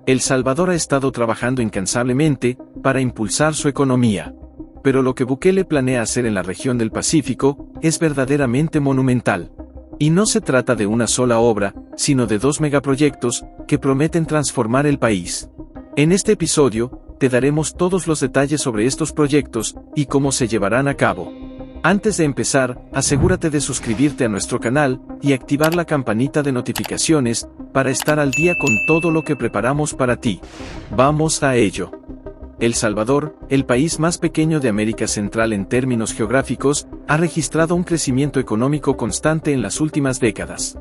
El Salvador ha estado trabajando incansablemente para impulsar su economía. Pero lo que Bukele planea hacer en la región del Pacífico es verdaderamente monumental. Y no se trata de una sola obra, sino de 2 megaproyectos que prometen transformar el país. En este episodio, te daremos todos los detalles sobre estos proyectos y cómo se llevarán a cabo. Antes de empezar, asegúrate de suscribirte a nuestro canal y activar la campanita de notificaciones para estar al día con todo lo que preparamos para ti. ¡Vamos a ello! El Salvador, el país más pequeño de América Central en términos geográficos, ha registrado un crecimiento económico constante en las últimas décadas,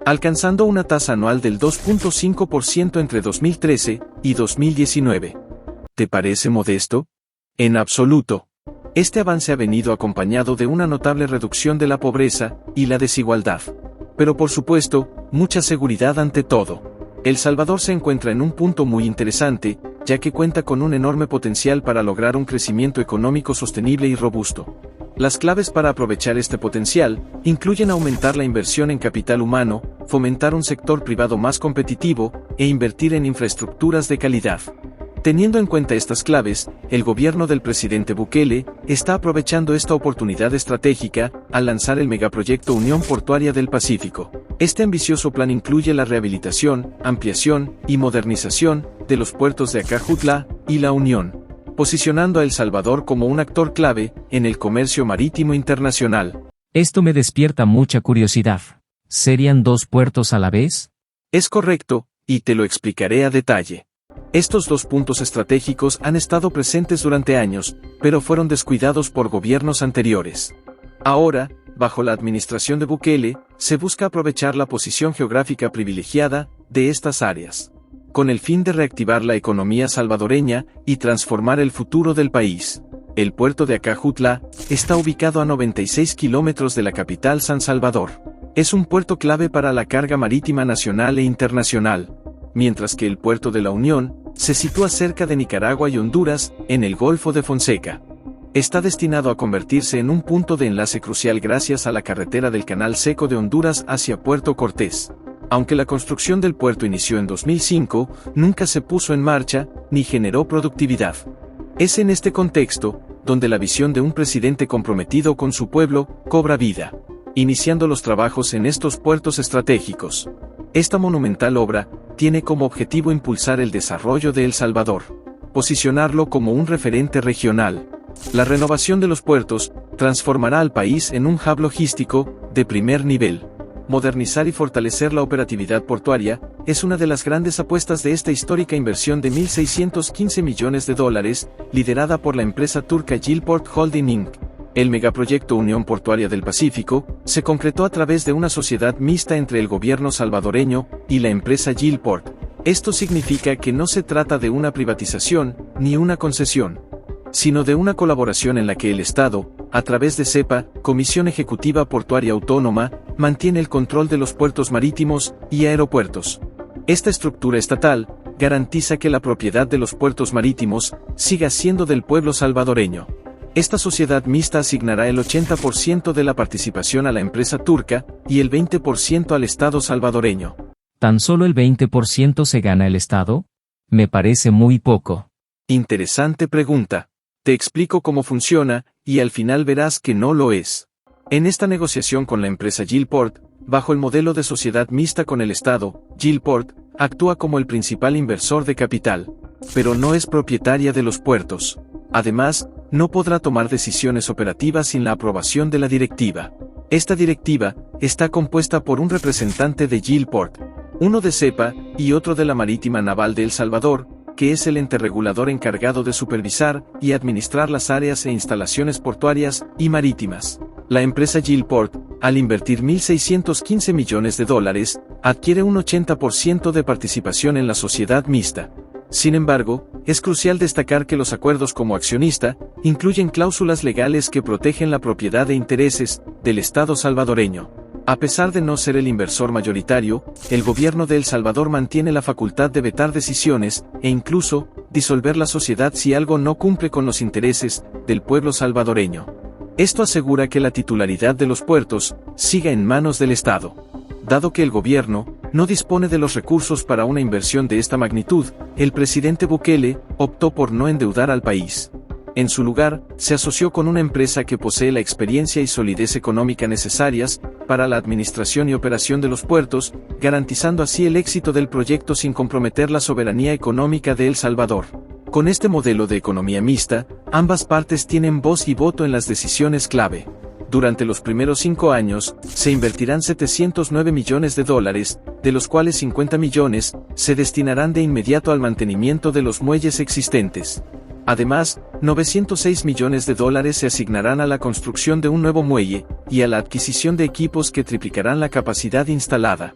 alcanzando una tasa anual del 2.5% entre 2013 y 2019. ¿Te parece modesto? En absoluto. Este avance ha venido acompañado de una notable reducción de la pobreza y la desigualdad. Pero por supuesto, mucha seguridad ante todo. El Salvador se encuentra en un punto muy interesante, ya que cuenta con un enorme potencial para lograr un crecimiento económico sostenible y robusto. Las claves para aprovechar este potencial incluyen aumentar la inversión en capital humano, fomentar un sector privado más competitivo e invertir en infraestructuras de calidad. Teniendo en cuenta estas claves, el gobierno del presidente Bukele está aprovechando esta oportunidad estratégica al lanzar el megaproyecto Unión Portuaria del Pacífico. Este ambicioso plan incluye la rehabilitación, ampliación y modernización de los puertos de Acajutla y La Unión, posicionando a El Salvador como un actor clave en el comercio marítimo internacional. Esto me despierta mucha curiosidad. ¿Serían 2 puertos a la vez? Es correcto, y te lo explicaré a detalle. Estos 2 puntos estratégicos han estado presentes durante años, pero fueron descuidados por gobiernos anteriores. Ahora, bajo la administración de Bukele, se busca aprovechar la posición geográfica privilegiada de estas áreas, con el fin de reactivar la economía salvadoreña y transformar el futuro del país. El puerto de Acajutla está ubicado a 96 kilómetros de la capital San Salvador. Es un puerto clave para la carga marítima nacional e internacional, mientras que el puerto de La Unión se sitúa cerca de Nicaragua y Honduras, en el Golfo de Fonseca. Está destinado a convertirse en un punto de enlace crucial gracias a la carretera del Canal Seco de Honduras hacia Puerto Cortés. Aunque la construcción del puerto inició en 2005, nunca se puso en marcha, ni generó productividad. Es en este contexto, donde la visión de un presidente comprometido con su pueblo, cobra vida, iniciando los trabajos en estos puertos estratégicos. Esta monumental obra tiene como objetivo impulsar el desarrollo de El Salvador, posicionarlo como un referente regional. La renovación de los puertos transformará al país en un hub logístico de primer nivel. Modernizar y fortalecer la operatividad portuaria es una de las grandes apuestas de esta histórica inversión de $1.615 millones, liderada por la empresa turca Gilport Holding Inc. El megaproyecto Unión Portuaria del Pacífico se concretó a través de una sociedad mixta entre el gobierno salvadoreño y la empresa Gilport. Esto significa que no se trata de una privatización ni una concesión, sino de una colaboración en la que el Estado, a través de CEPA, Comisión Ejecutiva Portuaria Autónoma, mantiene el control de los puertos marítimos y aeropuertos. Esta estructura estatal garantiza que la propiedad de los puertos marítimos siga siendo del pueblo salvadoreño. Esta sociedad mixta asignará el 80% de la participación a la empresa turca y el 20% al Estado salvadoreño. ¿Tan solo el 20% se gana el Estado? Me parece muy poco. Interesante pregunta. Te explico cómo funciona, y al final verás que no lo es. En esta negociación con la empresa Gilport, bajo el modelo de sociedad mixta con el Estado, Gilport actúa como el principal inversor de capital, pero no es propietaria de los puertos. Además, no podrá tomar decisiones operativas sin la aprobación de la directiva. Esta directiva está compuesta por un representante de Gilport, uno de CEPA y otro de la Marítima Naval de El Salvador, que es el ente regulador encargado de supervisar y administrar las áreas e instalaciones portuarias y marítimas. La empresa Gilport, al invertir $1.615 millones, adquiere un 80% de participación en la sociedad mixta. Sin embargo, es crucial destacar que los acuerdos como accionista incluyen cláusulas legales que protegen la propiedad e intereses del Estado salvadoreño. A pesar de no ser el inversor mayoritario, el gobierno de El Salvador mantiene la facultad de vetar decisiones e incluso disolver la sociedad si algo no cumple con los intereses del pueblo salvadoreño. Esto asegura que la titularidad de los puertos siga en manos del Estado. Dado que el gobierno no dispone de los recursos para una inversión de esta magnitud. El presidente Bukele optó por no endeudar al país. En su lugar, se asoció con una empresa que posee la experiencia y solidez económica necesarias para la administración y operación de los puertos, garantizando así el éxito del proyecto sin comprometer la soberanía económica de El Salvador. Con este modelo de economía mixta, ambas partes tienen voz y voto en las decisiones clave. Durante los primeros 5 años, se invertirán $709 millones, de los cuales 50 millones se destinarán de inmediato al mantenimiento de los muelles existentes. Además, $906 millones se asignarán a la construcción de un nuevo muelle y a la adquisición de equipos que triplicarán la capacidad instalada.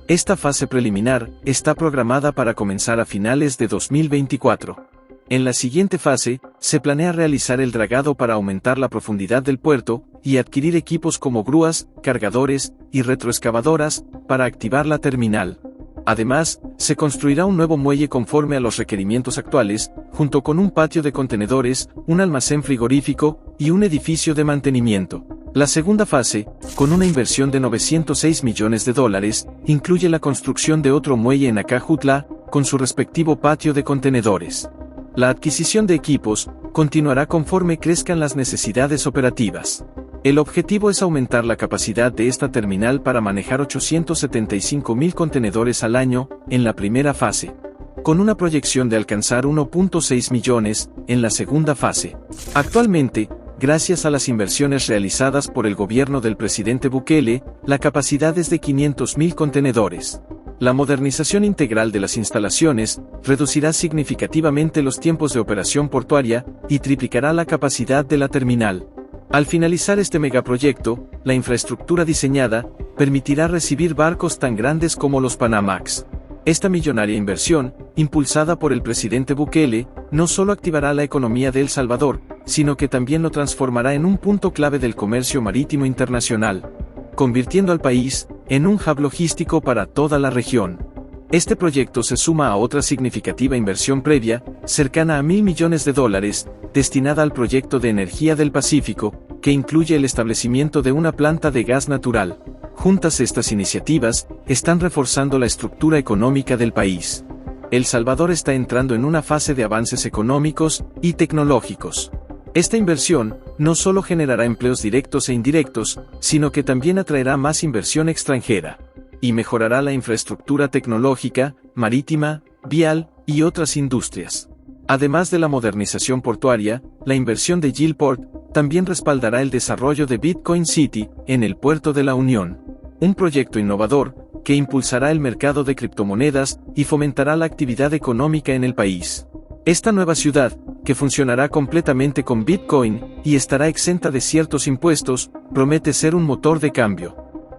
Esta fase preliminar está programada para comenzar a finales de 2024. En la siguiente fase, se planea realizar el dragado para aumentar la profundidad del puerto y adquirir equipos como grúas, cargadores y retroexcavadoras para activar la terminal. Además, se construirá un nuevo muelle conforme a los requerimientos actuales, junto con un patio de contenedores, un almacén frigorífico y un edificio de mantenimiento. La segunda fase, con una inversión de $906 millones, incluye la construcción de otro muelle en Acajutla, con su respectivo patio de contenedores. La adquisición de equipos continuará conforme crezcan las necesidades operativas. El objetivo es aumentar la capacidad de esta terminal para manejar 875,000 contenedores al año en la primera fase, con una proyección de alcanzar 1.6 millones en la segunda fase. Actualmente, gracias a las inversiones realizadas por el gobierno del presidente Bukele, la capacidad es de 500,000 contenedores. La modernización integral de las instalaciones reducirá significativamente los tiempos de operación portuaria y triplicará la capacidad de la terminal. Al finalizar este megaproyecto, la infraestructura diseñada permitirá recibir barcos tan grandes como los Panamax. Esta millonaria inversión, impulsada por el presidente Bukele, no solo activará la economía de El Salvador, sino que también lo transformará en un punto clave del comercio marítimo internacional, convirtiendo al país en un hub logístico para toda la región. Este proyecto se suma a otra significativa inversión previa, cercana a $1.000 millones, destinada al proyecto de energía del Pacífico, que incluye el establecimiento de una planta de gas natural. Juntas estas iniciativas, están reforzando la estructura económica del país. El Salvador está entrando en una fase de avances económicos y tecnológicos. Esta inversión no solo generará empleos directos e indirectos, sino que también atraerá más inversión extranjera y mejorará la infraestructura tecnológica, marítima, vial y otras industrias. Además de la modernización portuaria, la inversión de Gilport también respaldará el desarrollo de Bitcoin City en el puerto de la Unión, un proyecto innovador que impulsará el mercado de criptomonedas y fomentará la actividad económica en el país. Esta nueva ciudad, que funcionará completamente con Bitcoin y estará exenta de ciertos impuestos, promete ser un motor de cambio.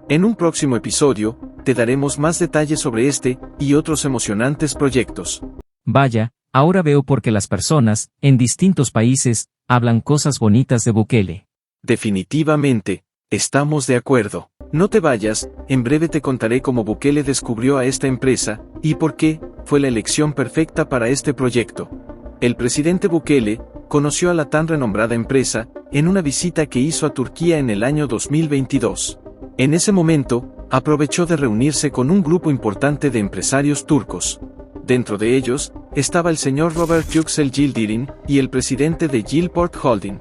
En un próximo episodio, te daremos más detalles sobre este y otros emocionantes proyectos. Vaya, ahora veo por qué las personas, en distintos países, hablan cosas bonitas de Bukele. Definitivamente, estamos de acuerdo. No te vayas, en breve te contaré cómo Bukele descubrió a esta empresa, y por qué fue la elección perfecta para este proyecto. El presidente Bukele conoció a la tan renombrada empresa en una visita que hizo a Turquía en el año 2022. En ese momento, aprovechó de reunirse con un grupo importante de empresarios turcos. Dentro de ellos, estaba el señor Robert Yüksel Yildirim y el presidente de Gilport Holding.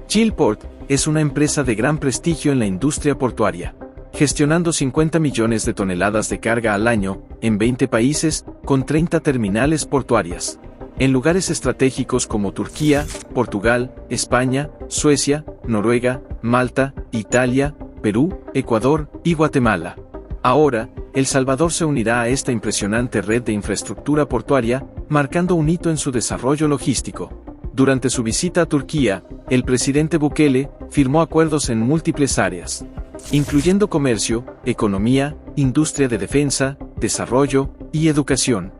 Gilport es una empresa de gran prestigio en la industria portuaria, gestionando 50 millones de toneladas de carga al año, en 20 países, con 30 terminales portuarias. En lugares estratégicos como Turquía, Portugal, España, Suecia, Noruega, Malta, Italia, Perú, Ecuador y Guatemala. Ahora, El Salvador se unirá a esta impresionante red de infraestructura portuaria, marcando un hito en su desarrollo logístico. Durante su visita a Turquía, el presidente Bukele firmó acuerdos en múltiples áreas, incluyendo comercio, economía, industria de defensa, desarrollo y educación.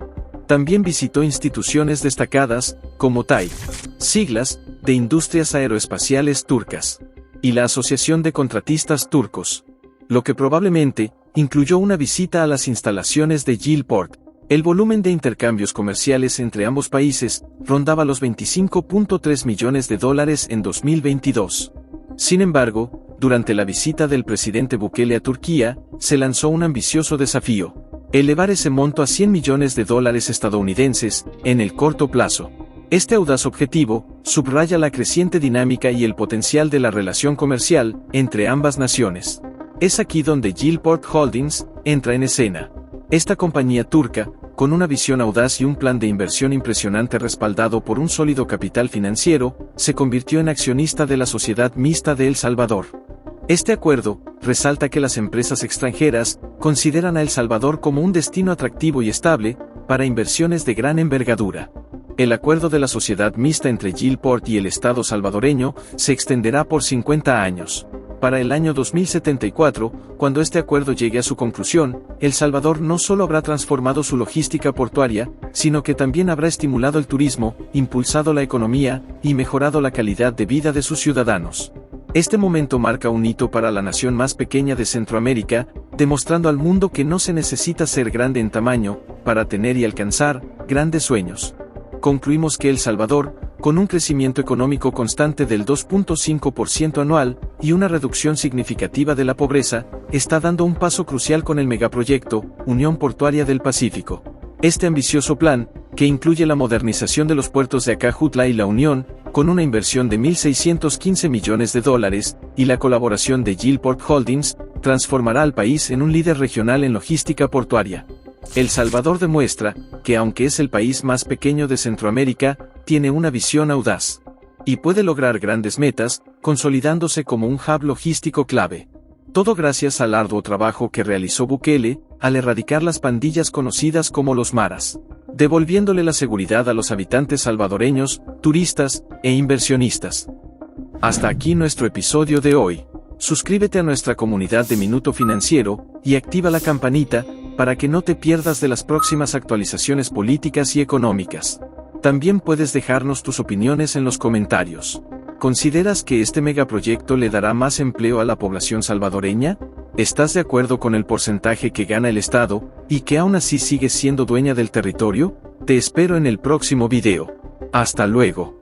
También visitó instituciones destacadas, como TAI, siglas de Industrias Aeroespaciales Turcas, y la Asociación de Contratistas Turcos, lo que probablemente incluyó una visita a las instalaciones de Gilport. El volumen de intercambios comerciales entre ambos países rondaba los $25.3 millones en 2022. Sin embargo, durante la visita del presidente Bukele a Turquía, se lanzó un ambicioso desafío: elevar ese monto a $100 millones estadounidenses, en el corto plazo. Este audaz objetivo subraya la creciente dinámica y el potencial de la relación comercial entre ambas naciones. Es aquí donde Gilport Holdings entra en escena. Esta compañía turca, con una visión audaz y un plan de inversión impresionante respaldado por un sólido capital financiero, se convirtió en accionista de la Sociedad Mixta de El Salvador. Este acuerdo resalta que las empresas extranjeras consideran a El Salvador como un destino atractivo y estable para inversiones de gran envergadura. El acuerdo de la sociedad mixta entre Gilport y el Estado salvadoreño se extenderá por 50 años. Para el año 2074, cuando este acuerdo llegue a su conclusión, El Salvador no solo habrá transformado su logística portuaria, sino que también habrá estimulado el turismo, impulsado la economía y mejorado la calidad de vida de sus ciudadanos. Este momento marca un hito para la nación más pequeña de Centroamérica, demostrando al mundo que no se necesita ser grande en tamaño para tener y alcanzar grandes sueños. Concluimos que El Salvador, con un crecimiento económico constante del 2.5% anual y una reducción significativa de la pobreza, está dando un paso crucial con el megaproyecto Unión Portuaria del Pacífico. Este ambicioso plan, que incluye la modernización de los puertos de Acajutla y La Unión, con una inversión de $1.615 millones, y la colaboración de Gilport Holdings, transformará al país en un líder regional en logística portuaria. El Salvador demuestra que aunque es el país más pequeño de Centroamérica, tiene una visión audaz. Y puede lograr grandes metas, consolidándose como un hub logístico clave. Todo gracias al arduo trabajo que realizó Bukele, al erradicar las pandillas conocidas como los maras, devolviéndole la seguridad a los habitantes salvadoreños, turistas e inversionistas. Hasta aquí nuestro episodio de hoy. Suscríbete a nuestra comunidad de Minuto Financiero y activa la campanita para que no te pierdas de las próximas actualizaciones políticas y económicas. También puedes dejarnos tus opiniones en los comentarios. ¿Consideras que este megaproyecto le dará más empleo a la población salvadoreña? ¿Estás de acuerdo con el porcentaje que gana el Estado, y que aún así sigue siendo dueña del territorio? Te espero en el próximo video. Hasta luego.